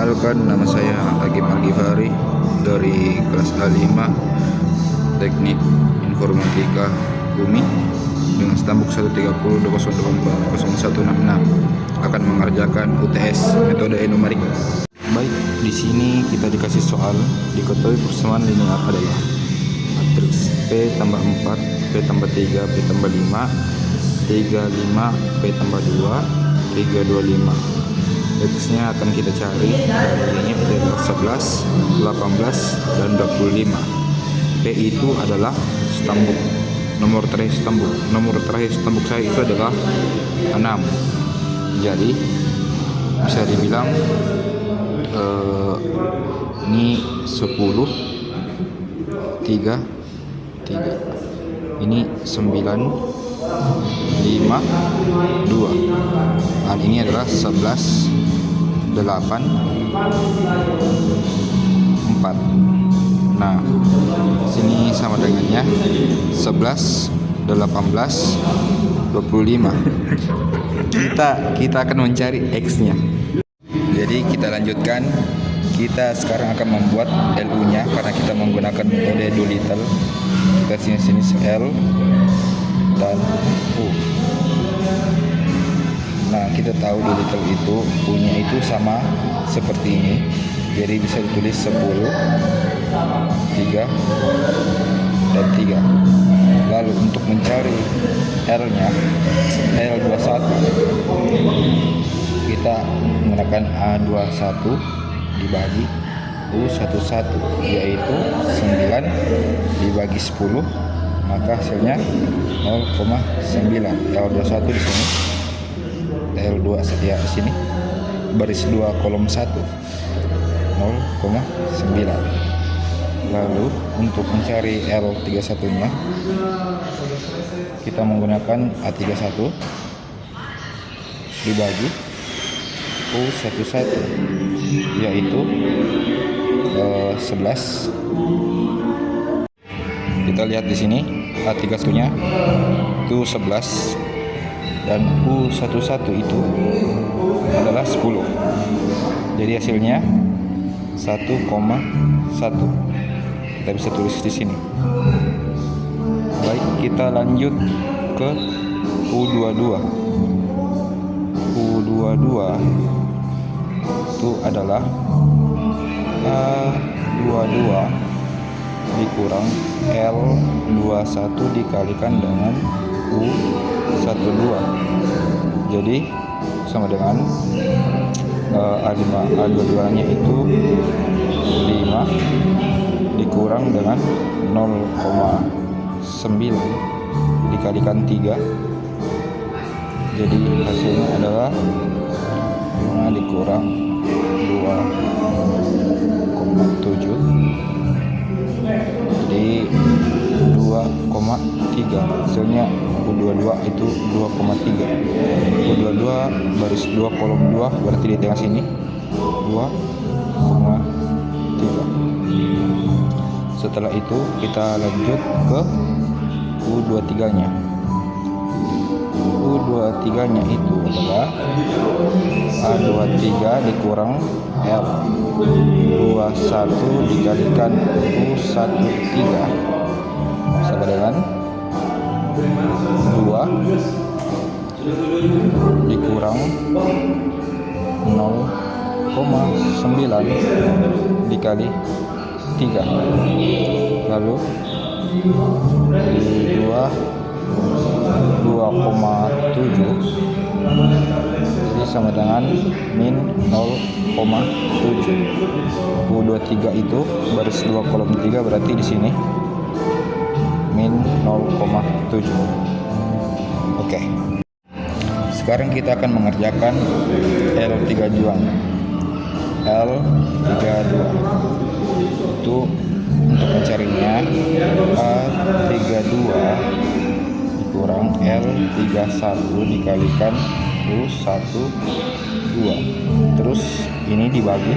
Perkenalkan, nama saya Agim Al-Ghifari dari kelas A5 Teknik Informatika UMI dengan stambuk 130.204.0166 akan mengerjakan UTS metode numerik. Baik, di sini kita dikasih soal. Diketahui persamaan linear adalah matriks P tambah 4, P tambah 3, P tambah 5, 35, P tambah 2, 325. X-nya akan kita cari dari ini adalah 11, 18, dan 25. P itu adalah stambuk. Nomor terakhir stambuk saya itu adalah 6. Jadi bisa dibilang ini 10, 3, ini 9, 5, 2. Dan ini adalah 11, 8, 4. Nah, sini sama dengannya 11, 18, 25. Kita akan mencari X-nya. Jadi kita lanjutkan. Kita sekarang akan membuat LU-nya karena kita menggunakan metode Doolittle. Kita sini L dan U. Nah, kita tahu Doolittle itu punya itu sama seperti ini. Jadi bisa ditulis 10, 3, dan 3. Lalu untuk mencari L-nya, L21, kita menggunakan A21 dibagi U11, yaitu 9 dibagi 10, maka hasilnya 0,9. L21 di sini, L2 setia di sini, baris 2 kolom 1, 0,9. Lalu untuk mencari L31 nya kita menggunakan A31 dibagi U11, yaitu 11. Kita lihat di sini A31 nya itu 11 dan U11 itu adalah 10. Jadi hasilnya 1,1. Kita bisa tulis di sini. Baik, kita lanjut ke U22. U22 itu adalah A22 dikurang L21 dikalikan dengan U12. Jadi sama dengan A22 nya itu 5 dikurang dengan 0,9 dikalikan 3. Jadi hasilnya adalah 5 dikurang 2,7. Jadi 2,3. Hasilnya U22 itu 2,3. U22 baris 2 kolom 2, berarti di tengah sini 2,3. Setelah itu kita lanjut ke U23 nya. U23 nya itu adalah A23 dikurang L21 dikalikan U13 sama dengan 2 dikurang 0,9 dikali 3. Lalu di 2,7, jadi sama dengan min 0,7. U23 itu baris 2 kolom 3, berarti di sini min 0,7. Oke. Sekarang kita akan mengerjakan L32. L32 itu untuk mencarinya A32 dikurang L31 dikalikan U12. Terus ini dibagi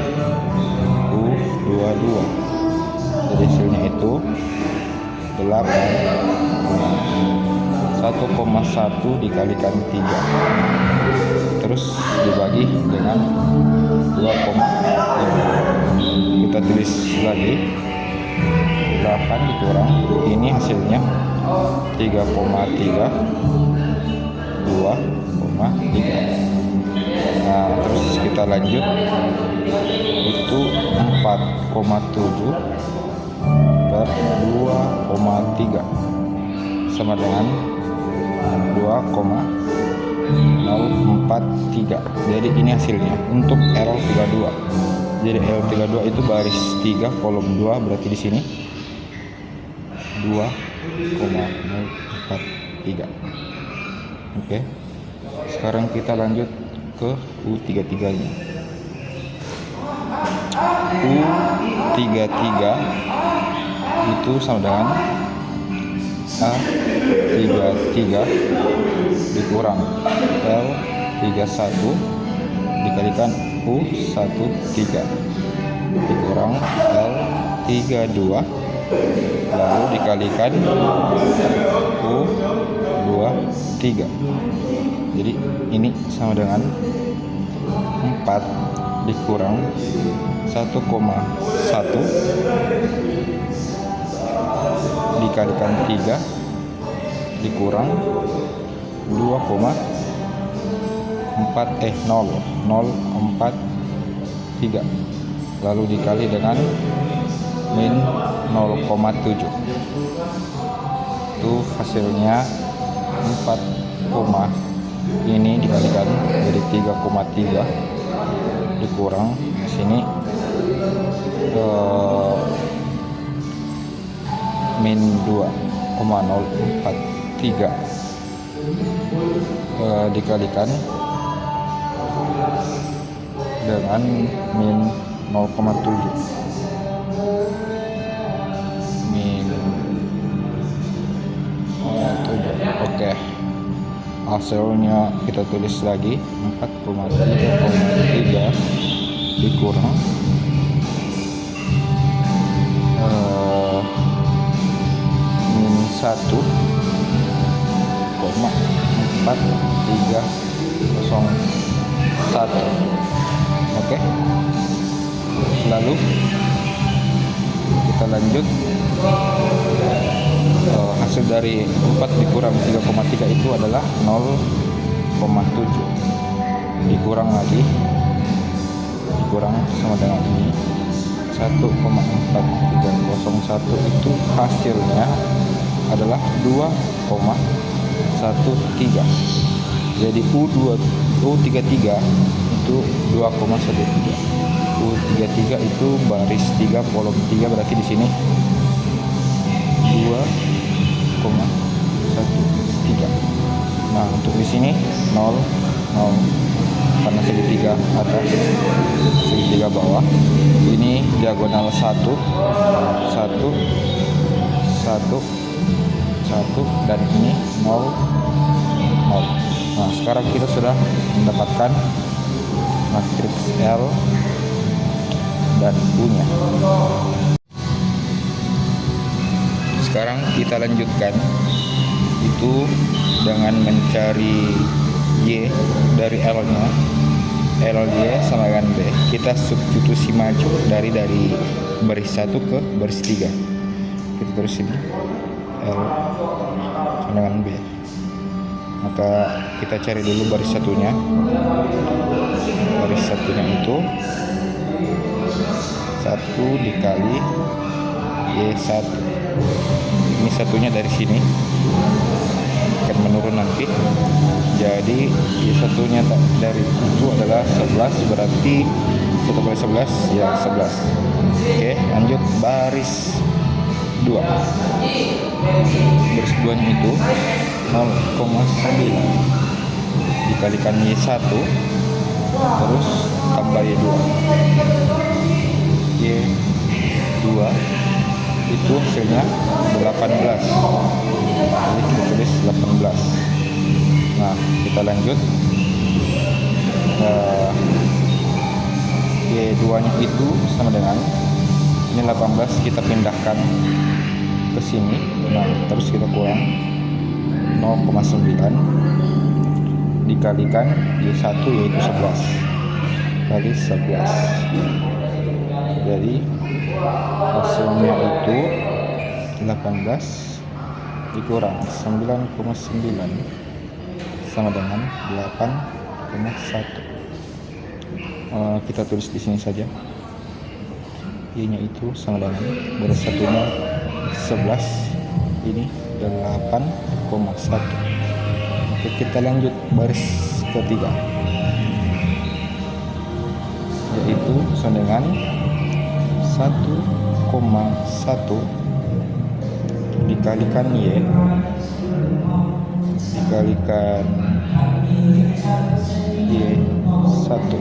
U22. Jadi hasilnya itu 8. 1,1 dikalikan 3 terus dibagi dengan 2,5. tulis lagi 8 dikurang ini hasilnya 3,3 2,3. Nah terus kita lanjut itu 4,7 per 2,3 sama dengan 2,043. Jadi ini hasilnya untuk L32. Jadi L32 itu baris 3 kolom 2, berarti di sini 2,043. Oke. Sekarang kita lanjut ke U33 nya. U33 itu sama dengan A33 dikurang L31 dikalikan U13 dikurang L32 lalu dikalikan U23. Jadi ini sama dengan 4 dikurang 1,1 dikalikan 3 dikurang 0,43 lalu dikali dengan min 0,7. Itu hasilnya 4, ini dikalikan jadi 3,3 dikurang sini min 2,043 dikalikan dengan min 0,7 min 0,7. Oke, hasilnya kita tulis lagi 4,3 dikurang min 1,4301. Oke, lalu kita lanjut. Hasil dari 4 dikurang 3,3 itu adalah 0,7 dikurang lagi dikurang sama dengan ini 1,4301 itu hasilnya adalah 2,13. Jadi U33 itu 2,13. U33 itu baris 3 kolom 3, berarti di sini 2,13. Nah untuk di sini 0 karena segitiga atas segitiga bawah, ini diagonal 1 1 1 1 dan ini 0 0. Nah sekarang kita sudah mendapatkan matriks L dan U nya. Sekarang kita lanjutkan itu dengan mencari Y dari L nya. LY sama dengan B, kita substitusi maju dari baris 1 ke baris 3. Kita terus ini L sama dengan B, maka kita cari dulu baris satunya. Baris satunya itu 1 dikali Y1. Ini satunya dari sini akan menurun nanti, jadi Y1 nya dari itu adalah 11, berarti 1 kali 11 ya 11. Oke, lanjut baris 2. Baris 2 nya itu 0,9 dikalikan Y1 terus tambah Y2. Y2 itu hasilnya 18, jadi kita tulis 18. Nah kita lanjut, Y2 nya itu sama dengan ini 18, kita pindahkan ke sini. Nah terus kita kurang 0,9 dikalikan Y1 yaitu 11 kali 11, jadi Hasilnya itu 18 dikurang 9,9 sama dengan 8,1. Kita tulis di sini saja. Y-nya itu sama dengan baris satunya 11, ini 8,1. Oke, kita lanjut baris ketiga, yaitu sama dengan 1,1 dikalikan Y dikalikan Y1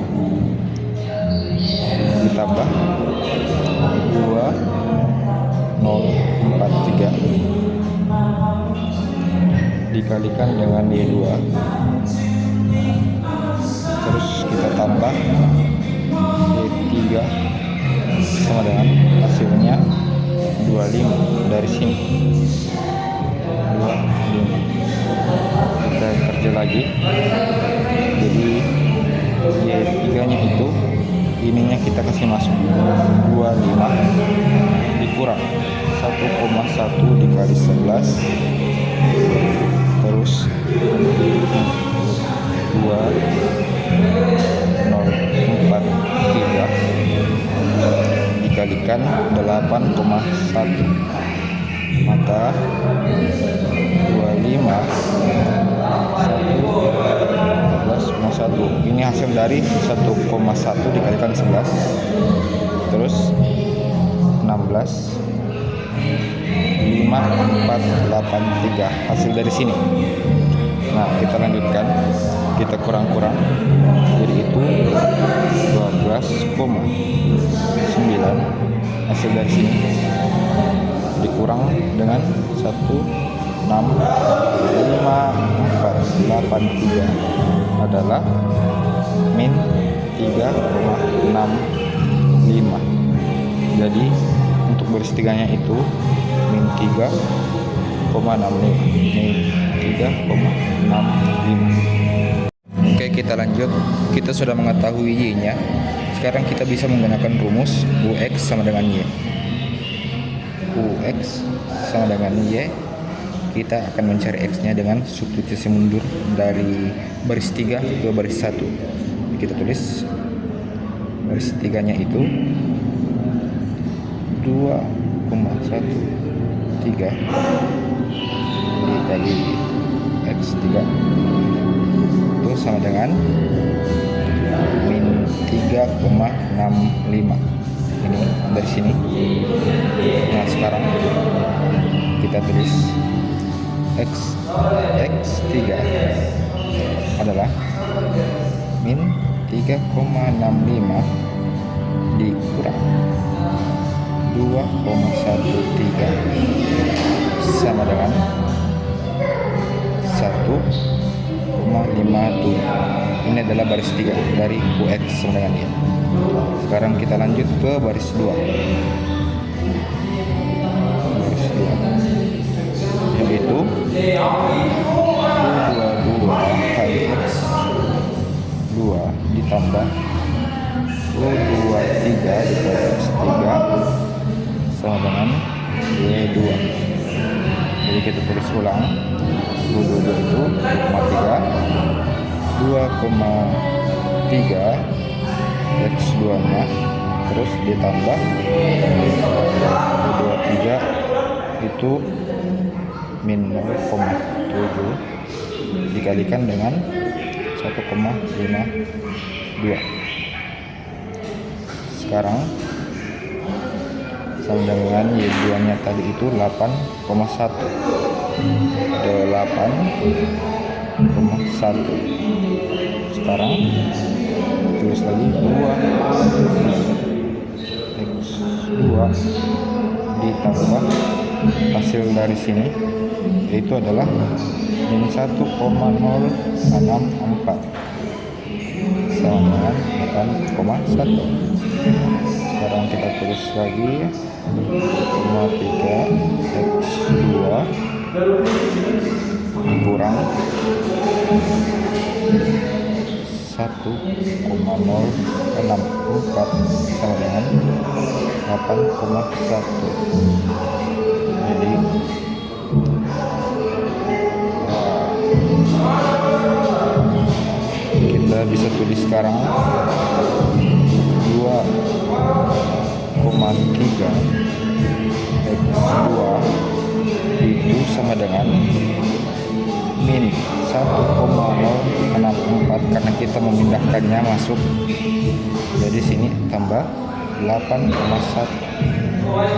ditambah 2043 dikalikan dengan Y2, terus kita tambah Y3 sama dengan hasilnya 25 dari sini 25. Kita kerja lagi, jadi Y3 nya itu ininya kita kasih masuk 25 dikurang 1,1 dikali 11 terus 2043 dikalikan 8,1, maka 25 11,1 ini hasil dari 1,1 dikalikan 11 terus 16 5483 hasil dari sini. Nah, kita lanjutkan, kita kurang-kurang, jadi itu 12,9 hasil dari sini dikurang dengan 165,483 adalah min 3,65. Jadi untuk baris tiganya itu min 3,65. Oke, kita lanjut. Kita sudah mengetahui Y-nya. Sekarang kita bisa menggunakan rumus UX sama dengan Y. UX sama dengan Y. Kita akan mencari X-nya dengan substitusi mundur dari baris 3 ke baris 1. Kita tulis baris 3-nya itu 2,13 dikali X3 itu sama dengan min 3,65. Ini dari sini. Nah, sekarang kita tulis X3 adalah min 3,65 dikurang 2,13 sama dengan 1,57. Ini adalah baris 3 dari UX sama dengan Y. Sekarang kita lanjut ke baris 2. Baris 2 yaitu 22 kali X2 ditambah 23 dikali X3 sama dengan Y2. Jadi kita tulis ulang, 22 itu 2,3 X2 nya terus ditambah 23 itu min 0,7 dikalikan dengan 1,52. Sekarang sama dengan Y2 nya tadi itu 8,1. Sekarang tulis lagi 2 X2 ditambah hasil dari sini yaitu adalah min 1,064 sama dengan 8,1. Sekarang kita tulis lagi 3 X2 kurang 1,064 sama dengan 8,1. Jadi kita bisa tulis sekarang 2,3 X2 itu sama dengan min 1,064 karena kita memindahkannya masuk. Jadi sini tambah 8,1.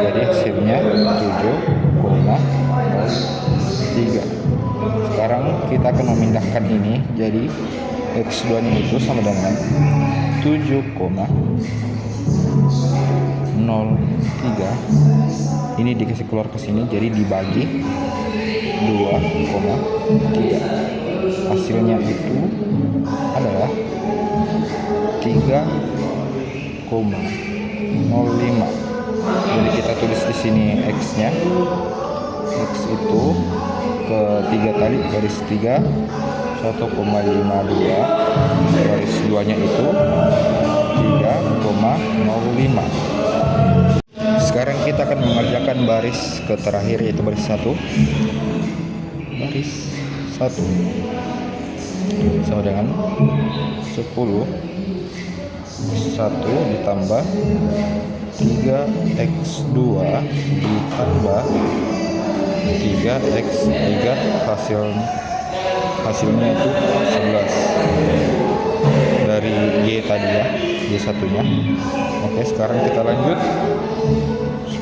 Jadi hasilnya 7,03. Sekarang kita akan memindahkan ini, jadi X2 nya itu sama dengan 7,03. Ini dikasih keluar ke sini, jadi dibagi 2,3. Hasilnya itu adalah 3,05. Jadi kita tulis di sini X-nya. X itu ke 3 tadi garis 3 1,52, garis 2 nya itu 3,05. Sekarang kita akan mengerjakan baris ke terakhir, yaitu baris 1. Baris 1 sama dengan 10 1 ditambah 3x2 ditambah 3x3, hasilnya itu 11 dari Y tadi ya, Y1 nya. Oke, sekarang kita lanjut.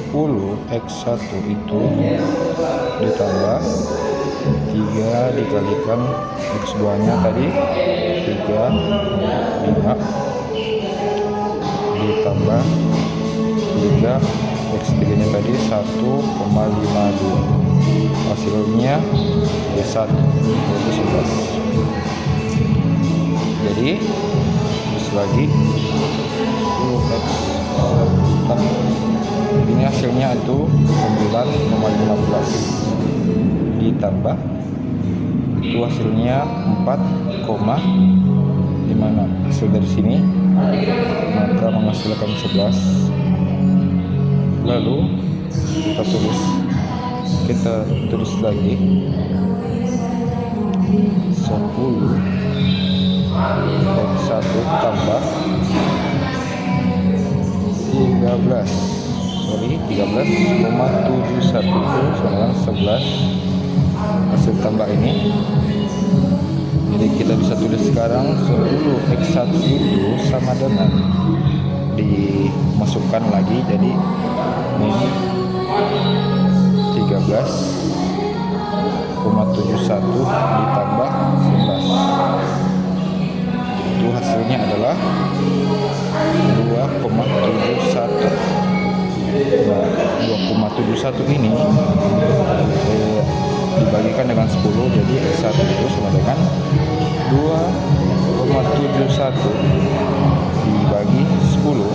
10x1 itu ditambah 3 dikalikan x2 nya tadi 3,5 ditambah 3 x3 nya tadi 1,52, hasilnya Y1 yaitu 11. Jadi terus lagi 10x ini hasilnya itu 9,15 ditambah itu hasilnya 4,56. Hasil dari sini maka menghasilkan 11. Lalu kita tulis lagi 10x1 tambah 13,71 itu sama 11 hasil tambah ini. Jadi kita bisa tulis sekarang 10x1 itu sama dengan dimasukkan lagi, jadi ini 13,71 ditambah 11 itu hasilnya adalah 2,71. Nah, 2,71 ini dibagikan dengan 10, jadi X1 itu sama dengan 2,71 dibagi 10,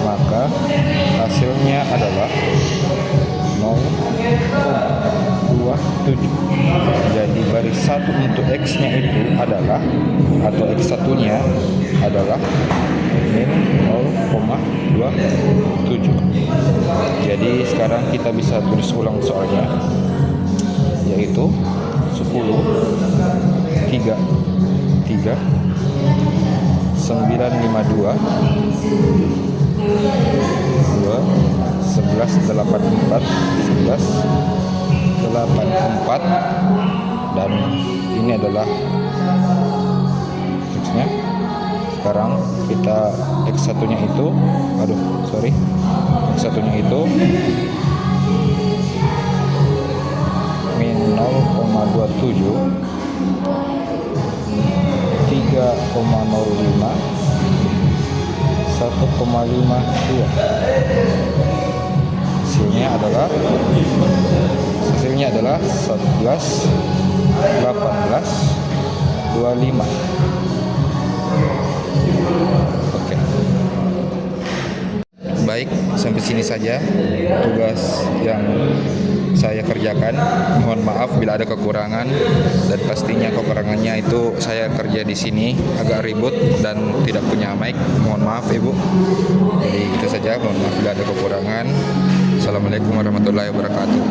maka hasilnya adalah 0,27. Jadi baris 1 untuk X nya itu adalah, atau X1 nya adalah min 0,27. Jadi sekarang kita bisa tulis ulang soalnya, yaitu 10 3 952 2 11 84 dan ini adalah X-nya. Sekarang kita X1 nya itu X1 nya itu min 0,27 3,05 1,52. hasilnya adalah 11 18 25. Oke. Baik, sampai sini saja tugas yang saya kerjakan. Mohon maaf bila ada kekurangan, dan pastinya kekurangannya itu saya kerja di sini agak ribut dan tidak punya mic. Mohon maaf Ibu. Jadi itu saja. saja. Mohon maaf bila ada kekurangan. Assalamualaikum warahmatullahi wabarakatuh.